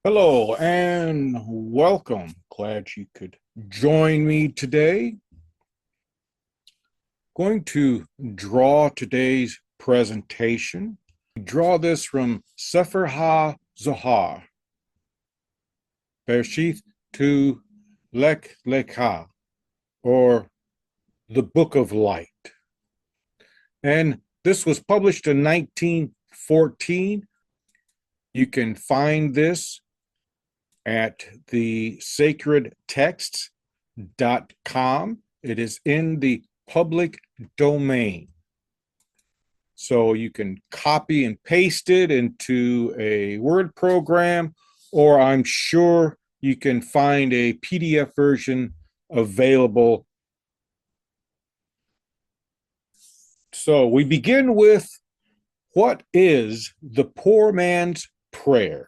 Hello and welcome. Glad you could join me today. Going to draw today's presentation. Draw this from Sepher HA-Zohar, Bareshith to Lekh Lekha, or the Book of Light. And this was published in 1914. You can find this at the sacredtexts.com. It is in the public domain. So you can copy and paste it into a Word program, or I'm sure you can find a PDF version available. So we begin with, what is the poor man's prayer?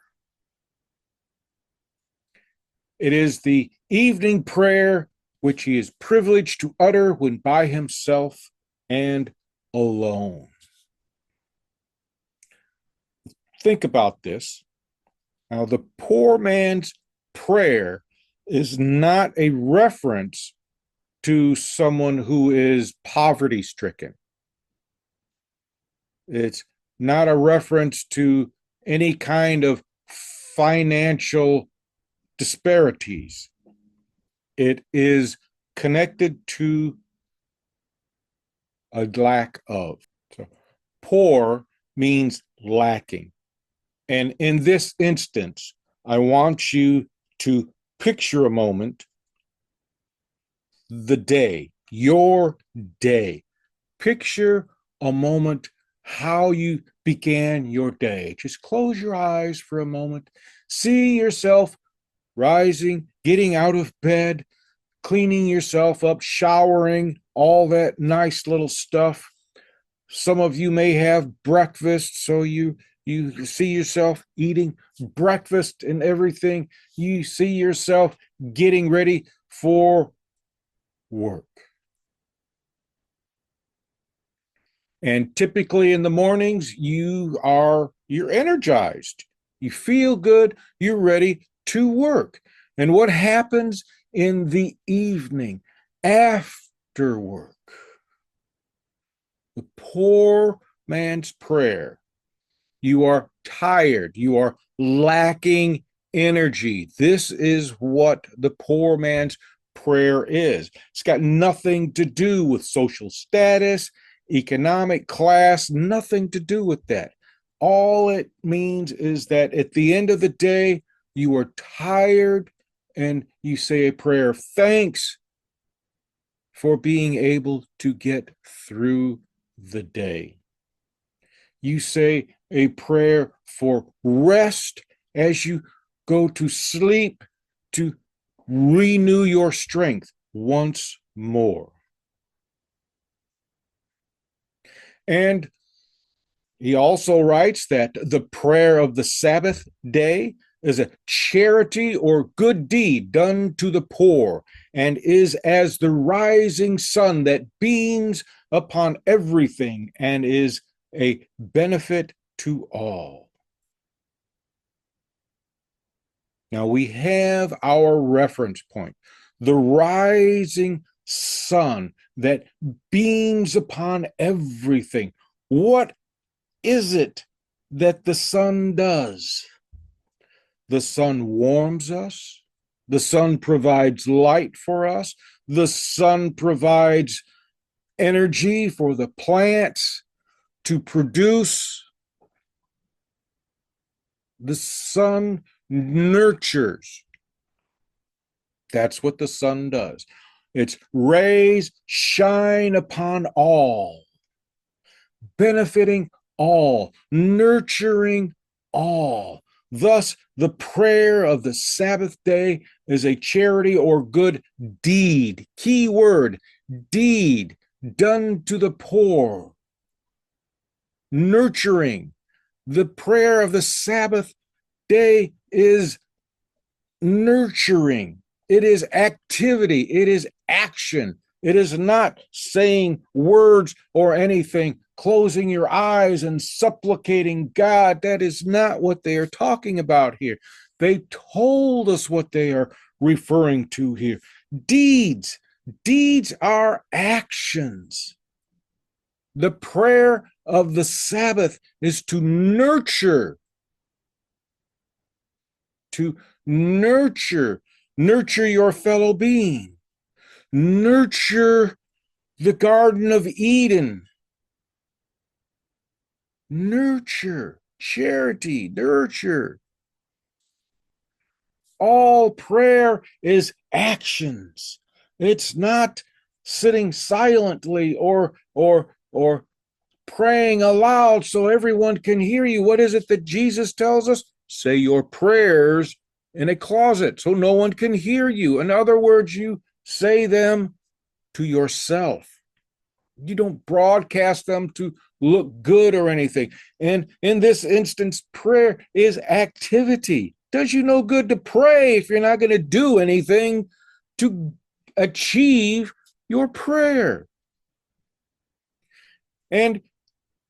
It is the evening prayer which he is privileged to utter when by himself and alone. Think about this. Now, the poor man's prayer is not a reference to someone who is poverty-stricken. It's not a reference to any kind of financial disparities. It is connected to a lack of. So, poor means lacking. And in this instance, I want you to picture a moment, the day, your day. Picture a moment how you began your day. Just close your eyes for a moment. See yourself rising, getting out of bed, cleaning yourself up, showering, all that nice little stuff. Some of you may have breakfast, so you see yourself eating breakfast and everything. You see yourself getting ready for work. And typically in the mornings, you're energized. You feel good, you're ready to work. And what happens in the evening after work? The poor man's prayer. You are tired. You are lacking energy. This is what the poor man's prayer is. It's got nothing to do with social status, economic class, nothing to do with that. All it means is that at the end of the day, you are tired and you say a prayer of thanks for being able to get through the day. You say a prayer for rest as you go to sleep to renew your strength once more. And he also writes that the prayer of the Sabbath day is a charity or good deed done to the poor, and is as the rising sun that beams upon everything and is a benefit to all. Now we have our reference point, the rising sun that beams upon everything. What is it that the sun does? The sun warms us. The sun provides light for us. The sun provides energy for the plants to produce. The sun nurtures. That's what the sun does. Its rays shine upon all, benefiting all, nurturing all. Thus, the prayer of the Sabbath day is a charity or good deed. Key word, deed, done to the poor. Nurturing. The prayer of the Sabbath day is nurturing. It is activity. It is action. It is not saying words or anything, closing your eyes and supplicating God. That is not what they are talking about here. They told us what they are referring to here. Deeds. Deeds are actions. The prayer of the Sabbath is to nurture, nurture your fellow being, nurture the Garden of Eden, nurture, charity, nurture. All prayer is actions. It's not sitting silently or praying aloud so everyone can hear you. What is it that Jesus tells us? Say your prayers in a closet so no one can hear you. In other words, you say them to yourself. You don't broadcast them to look good or anything. And in this instance, prayer is activity. Does you no good to pray if you're not going to do anything to achieve your prayer? And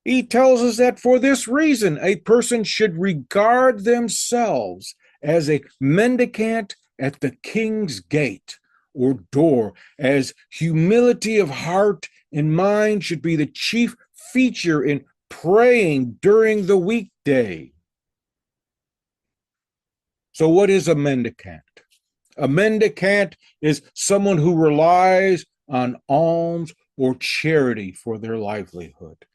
he tells us that for this reason, a person should regard themselves as a mendicant at the king's gate or door, as humility of heart and mind should be the chief feature in praying during the weekday. So what is a mendicant? A mendicant is someone who relies on alms or charity for their livelihood.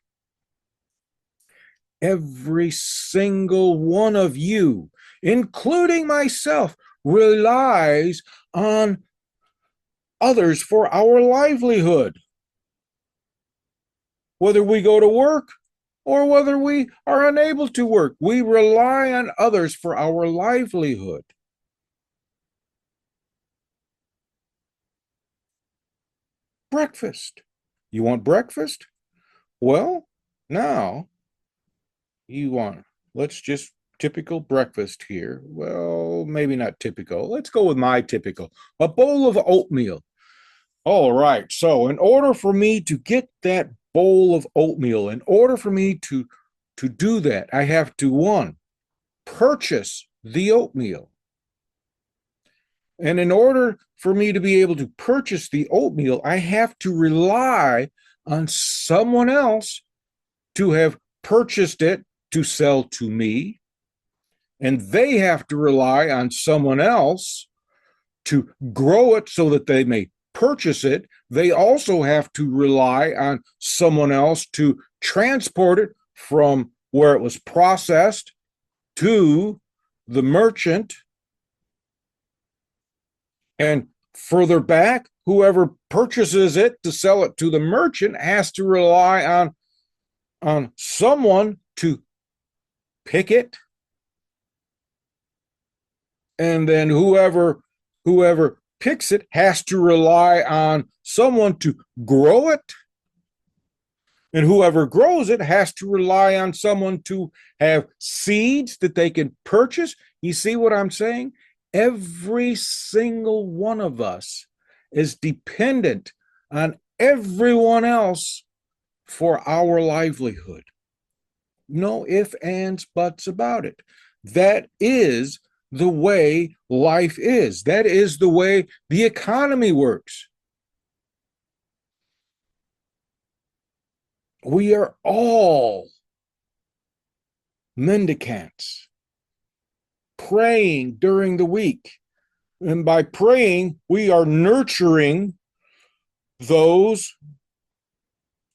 Every single one of you, including myself, relies on others for our livelihood. Whether we go to work or whether we are unable to work, we rely on others for our livelihood. Breakfast. You want breakfast? Well, now you want, let's just typical breakfast here. Well, maybe not typical. Let's go with my typical. A bowl of oatmeal. All right. So in order for me to get that bowl of oatmeal, in order for me to do that, I have to, one, purchase the oatmeal. And in order for me to be able to purchase the oatmeal, I have to rely on someone else to have purchased it to sell to me. And they have to rely on someone else to grow it so that they may purchase it. They also have to rely on someone else to transport it from where it was processed to the merchant. And further back, whoever purchases it to sell it to the merchant has to rely on someone to pick it. And then whoever picks it has to rely on someone to grow it. And whoever grows it has to rely on someone to have seeds that they can purchase. You see what I'm saying? Every single one of us is dependent on everyone else for our livelihood. No ifs, ands, buts about it. That is the way life is. That is the way the economy works. We are all mendicants, praying during the week. And by praying, we are nurturing those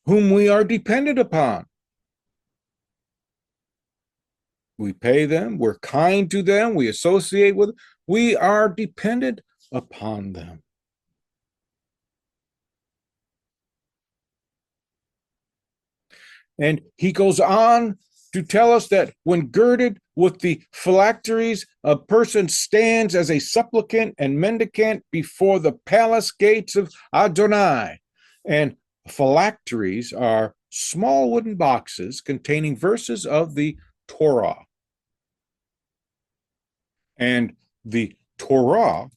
whom we are dependent upon. We pay them, we're kind to them, we associate with them, we are dependent upon them. And he goes on to tell us that when girded with the phylacteries, a person stands as a supplicant and mendicant before the palace gates of Adonai. And phylacteries are small wooden boxes containing verses of the Torah. And the Torah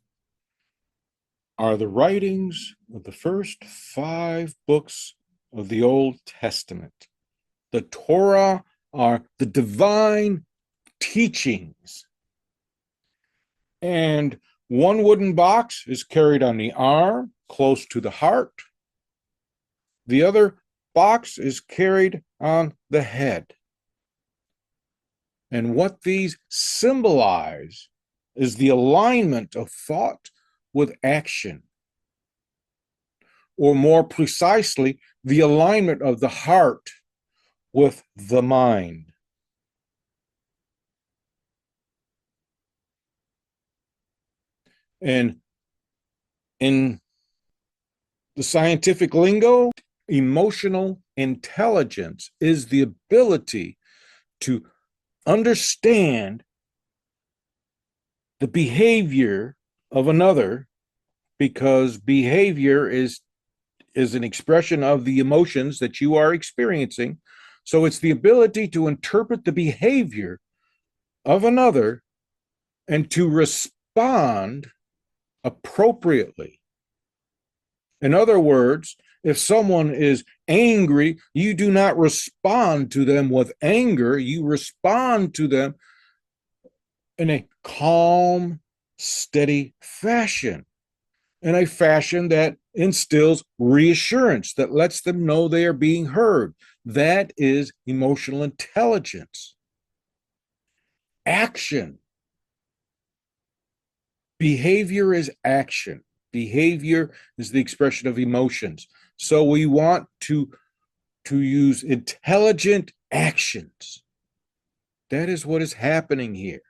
are the writings of the first 5 books of the Old Testament. The Torah are the divine teachings. And one wooden box is carried on the arm, close to the heart. The other box is carried on the head. And what these symbolize is the alignment of thought with action, or more precisely, the alignment of the heart with the mind. And in the scientific lingo, emotional intelligence is the ability to understand the behavior of another, because behavior is an expression of the emotions that you are experiencing. So it's the ability to interpret the behavior of another and to respond appropriately. In other words, if someone is angry, you do not respond to them with anger. You respond to them in a calm, steady fashion, in a fashion that instills reassurance, that lets them know they are being heard. That is emotional intelligence. Action. Behavior is action. Behavior is the expression of emotions. So we want to use intelligent actions. That is what is happening here.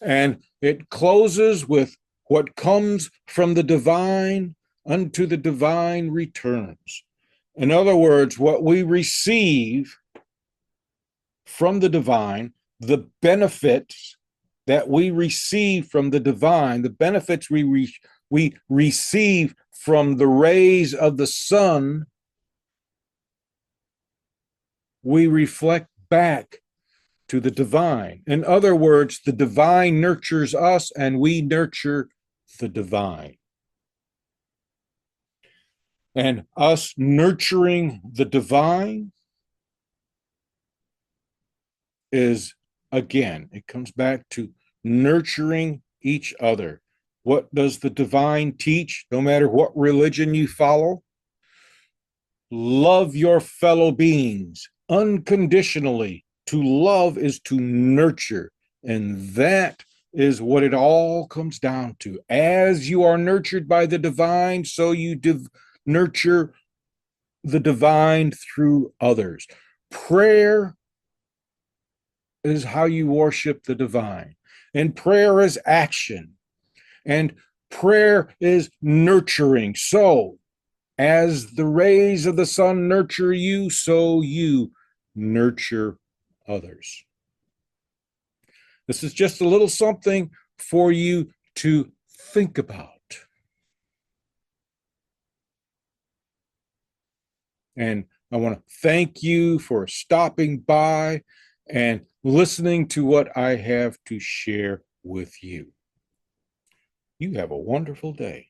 And it closes with what comes from the divine unto the divine returns. In other words, what we receive from the divine, the benefits that we receive from the divine, the benefits we receive from the rays of the sun, we reflect back to the divine. In other words, the divine nurtures us and we nurture the divine. And us nurturing the divine is, again, it comes back to nurturing each other. What does the divine teach? No matter what religion you follow, love your fellow beings unconditionally. To love is to nurture, and that is what it all comes down to. As you are nurtured by the divine, so you nurture the divine through others. Prayer is how you worship the divine, and prayer is action, and prayer is nurturing. So as the rays of the sun nurture you, so you nurture others. This is just a little something for you to think about. And I want to thank you for stopping by and listening to what I have to share with you. You have a wonderful day.